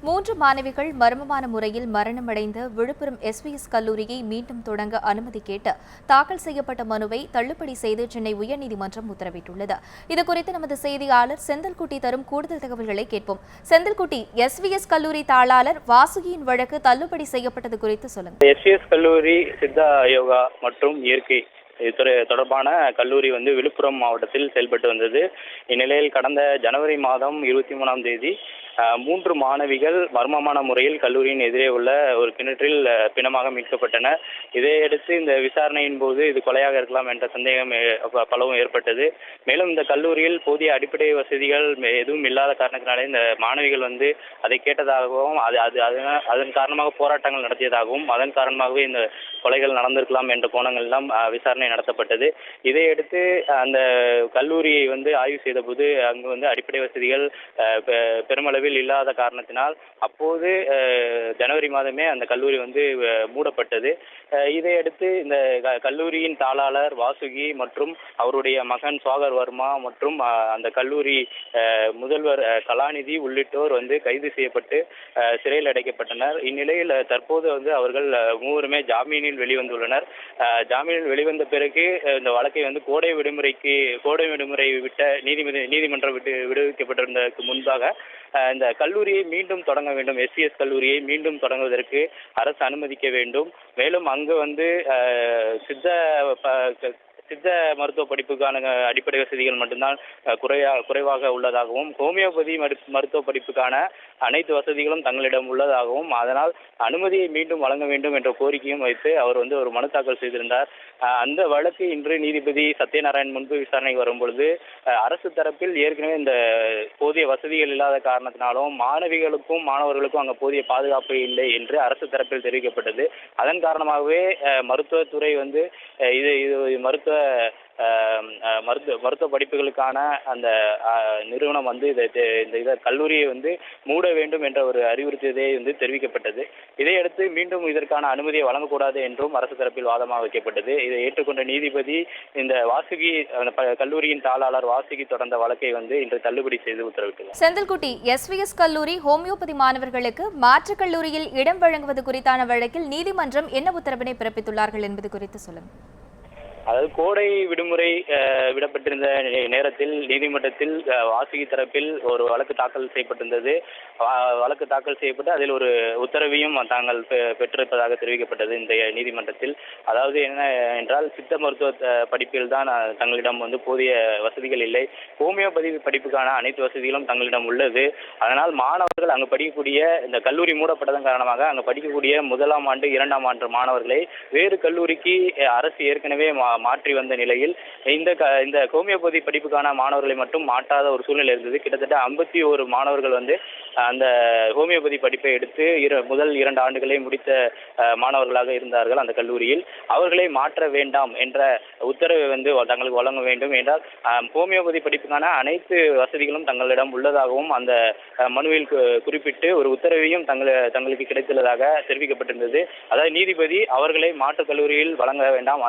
3 மாணவிகள் மர்மமான முறையில் மரணமடைந்த விழுப்புரம் எஸ்விஎஸ் கல்லூரியை மீண்டும் தொடங்க அனுமதி கேட்டு தாக்கல் செய்யப்பட்ட மனுவை தள்ளுபடி செய்து சென்னை உயர்நீதிமன்றம் உத்தரவிட்டுள்ளது. இதுகுறித்து நமது செய்தியாளர் செந்தில்குட்டி தரும் கூடுதல் தகவல்களை கேட்போம். செந்தில்குட்டி, எஸ்விஎஸ் கல்லூரி தாளாளர் வாசுகியின் வழக்கு தள்ளுபடி செய்யப்பட்டது குறித்து சொல்லுங்க. எஸ்விஎஸ் கல்லூரி சித்தா யோகா மற்றும் இயற்கை தொடர்பான கல்லூரி விழுப்புரம் மாவட்டத்தில் செயல்பட்டு வந்தது. இந்நிலையில் கடந்த ஜனவரி மாதம் 23ஆம் தேதி 3 மாணவிகள் மர்மமான முறையில் கல்லூரியின் எதிரே உள்ள ஒரு கிணற்றில் பிணமாக மீட்கப்பட்டனர். இதையடுத்து இந்த விசாரணையின் போது இது கொலையாக இருக்கலாம் என்ற சந்தேகம் பலவும் ஏற்பட்டது. மேலும் இந்த கல்லூரியில் போதிய அடிப்படை வசதிகள் எதுவும் இல்லாத காரணத்தினாலே இந்த மாணவிகள் அதை கேட்டதாகவும் அதன் காரணமாக போராட்டங்கள் நடத்தியதாகவும் அதன் காரணமாகவே இந்த கொலைகள் நடந்திருக்கலாம் என்ற கோணங்கள் எல்லாம் விசாரணை நடத்தப்பட்டது. இதையடுத்து அந்த கல்லூரியை ஆய்வு செய்த போது அங்கு அடிப்படை வசதிகள் பெருமளவில் இல்லாத காரணத்தினால் அப்போது ஜனவரி மாதமே அந்த கல்லூரி மூடப்பட்டது. இதையடுத்து இந்த கல்லூரியின் தாளாளர் வாசுகி மற்றும் அவருடைய மகன் சுவாகர் வர்மா மற்றும் அந்த கல்லூரி முதல்வர் கலாநிதி உள்ளிட்டோர் கைது செய்யப்பட்டு சிறையில் அடைக்கப்பட்டனர். இந்நிலையில் தற்போது அவர்கள் மூவருமே ஜாமீனில் வெளிவந்துள்ளனர். ஜாமீனில் வெளிவந்த பிறகு இந்த வழக்கை கோடை விடுமுறை விட்ட நீதிமன்றம் விடுவிக்கப்பட்டிருந்ததற்கு முன்பாக இந்த கல்லூரியை மீண்டும் தொடங்க வேண்டும், எஸ்விஎஸ் கல்லூரியை மீண்டும் தொடங்குவதற்கு அரசு அனுமதிக்க வேண்டும். மேலும் அங்கு சித்த மருத்துவ படிப்புக்கான அடிப்படை வசதிகள் மட்டும்தான் குறைவாக உள்ளதாகவும், ஹோமியோபதி மருத்துவ படிப்புக்கான அனைத்து வசதிகளும் தங்களிடம் உள்ளதாகவும், அதனால் அனுமதியை மீண்டும் வழங்க வேண்டும் என்ற கோரிக்கையும் வைத்து அவர் ஒரு மனு தாக்கல் செய்திருந்தார். அந்த வழக்கு இன்று நீதிபதி சத்யநாராயண் முன்பு விசாரணைக்கு வரும்பொழுது அரசு தரப்பில் ஏற்கனவே இந்த போதிய வசதிகள் இல்லாத காரணத்தினாலும் மாணவிகளுக்கும் மாணவர்களுக்கும் அங்கே போதிய பாதுகாப்பு இல்லை என்று அரசு தரப்பில் தெரிவிக்கப்பட்டது. அதன் காரணமாகவே மருத்துவத்துறை இது மருத்துவ படிப்புகளுக்கான அந்த நிறுவனம் இந்த கல்லூரியை மூட வேண்டும் என்ற ஒரு அறிவுறுத்தியதே தெரிவிக்கப்பட்டது. இதையடுத்து மீண்டும் இதற்கான அனுமதியை வழங்கக்கூடாது என்றும் அரசு தரப்பில் வாதமாக வைக்கப்பட்டது. இதை ஏற்றுக்கொண்ட நீதிபதி இந்த வாசுகி கல்லூரியின் தாளாளர் வாசுகி தொடர்ந்த வழக்கை இன்று தள்ளுபடி செய்து உத்தரவிட்டுள்ளார். செந்தில்குட்டி, எஸ்விஎஸ் கல்லூரி ஹோமியோபதி மாணவர்களுக்கு மாற்றுக் கல்லூரியில் இடம் வழங்குவது குறித்தான வழக்கில் நீதிமன்றம் என்ன உத்தரவினை பிறப்பித்துள்ளார்கள் என்பது குறித்து சொல்லுங்கள். அதாவது கோடை விடுமுறை விடப்பட்டிருந்த நேரத்தில் நீதிமன்றத்தில் வாசுகி தரப்பில் ஒரு வழக்கு தாக்கல் செய்யப்பட்டிருந்தது. வழக்கு தாக்கல் செய்யப்பட்டு அதில் ஒரு உத்தரவையும் தாங்கள் பெற்றிருப்பதாக தெரிவிக்கப்பட்டது இந்த நீதிமன்றத்தில். அதாவது என்ன என்றால், சித்த மருத்துவ படிப்பில் தான் தங்களிடம் போதிய வசதிகள் இல்லை, ஹோமியோபதி படிப்புக்கான அனைத்து வசதிகளும் தங்களிடம் உள்ளது. அதனால் மாணவர்கள் அங்கு படிக்கக்கூடிய, இந்த கல்லூரி மூடப்பட்டதன் காரணமாக அங்கு படிக்கக்கூடிய 1ஆம் ஆண்டு 2ஆம் ஆண்டு மாணவர்களை வேறு கல்லூரிக்கு அரசு ஏற்கனவே மாற்றி வந்த நிலையில் இந்த ஹோமியோபதி படிப்புக்கான மாணவர்களை மட்டும் மாற்றாத ஒரு சூழ்நிலை இருந்தது. கிட்டத்தட்ட 51 மாணவர்கள் அந்த ஹோமியோபதி படிப்பை எடுத்து முதல் 2 ஆண்டுகளை முடித்த மாணவர்களாக இருந்தார்கள் அந்த கல்லூரியில். அவர்களை மாற்ற வேண்டாம் என்ற உத்தரவை தங்களுக்கு வழங்க வேண்டும் என்றால், ஹோமியோபதி படிப்புக்கான அனைத்து வசதிகளும் தங்களிடம் உள்ளதாகவும் அந்த மனுவில் குறிப்பிட்டு ஒரு உத்தரவையும் தங்களுக்கு கிடைத்துள்ளதாக தெரிவிக்கப்பட்டிருந்தது. அதாவது நீதிபதி அவர்களை மாற்றுக் கல்லூரியில் வழங்க வேண்டாம்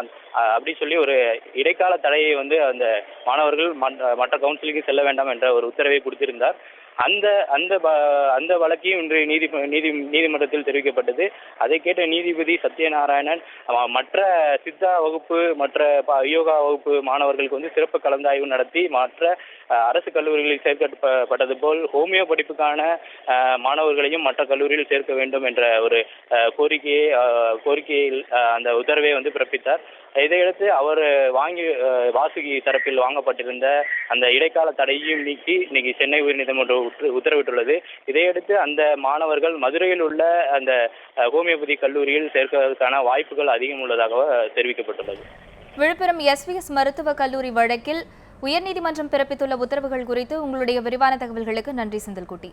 அப்படி சொல்லி ஒரு இடைக்கால தடையை அந்த மாணவர்கள் மற்ற கவுன்சிலுக்கு செல்ல வேண்டாம் என்ற ஒரு உத்தரவை கொடுத்திருந்தார். அந்த வழக்கையும் இன்று நீதிமன்றத்தில் தெரிவிக்கப்பட்டது. அதை கேட்ட நீதிபதி சத்யநாராயணன் மற்ற சித்தா வகுப்பு மற்ற யோகா வகுப்பு மாணவர்களுக்கு சிறப்பு கலந்தாய்வு நடத்தி மற்ற அரசு கல்லூரிகளில் சேர்க்கப்பட்டது போல் ஹோமியோ படிப்புக்கான மாணவர்களையும் மற்ற கல்லூரியில் சேர்க்க வேண்டும் என்ற ஒரு கோரிக்கையில் அந்த உத்தரவை பிறப்பித்தார். இதையடுத்து அவர் வாசுகி தரப்பில் வாங்கப்பட்டிருந்த அந்த இடைக்கால தடையையும் நீக்கி இன்னைக்கு சென்னை உயர்நீதிமன்றம் உத்தரவிட்டுள்ளது. இதையடுத்து அந்த மாணவர்கள் மதுரையில் உள்ள அந்த ஹோமியோபதி கல்லூரியில் சேர்ப்பதற்கான வாய்ப்புகள் அதிகம் உள்ளதாக தெரிவிக்கப்பட்டுள்ளது. விழுப்புரம் எஸ்விஎஸ் மருத்துவ கல்லூரி வழக்கில் உயர்நீதிமன்றம் பிறப்பித்துள்ள உத்தரவுகள் குறித்து உங்களுடைய விரிவான தகவல்களுக்கு நன்றி செந்தில்குட்டி.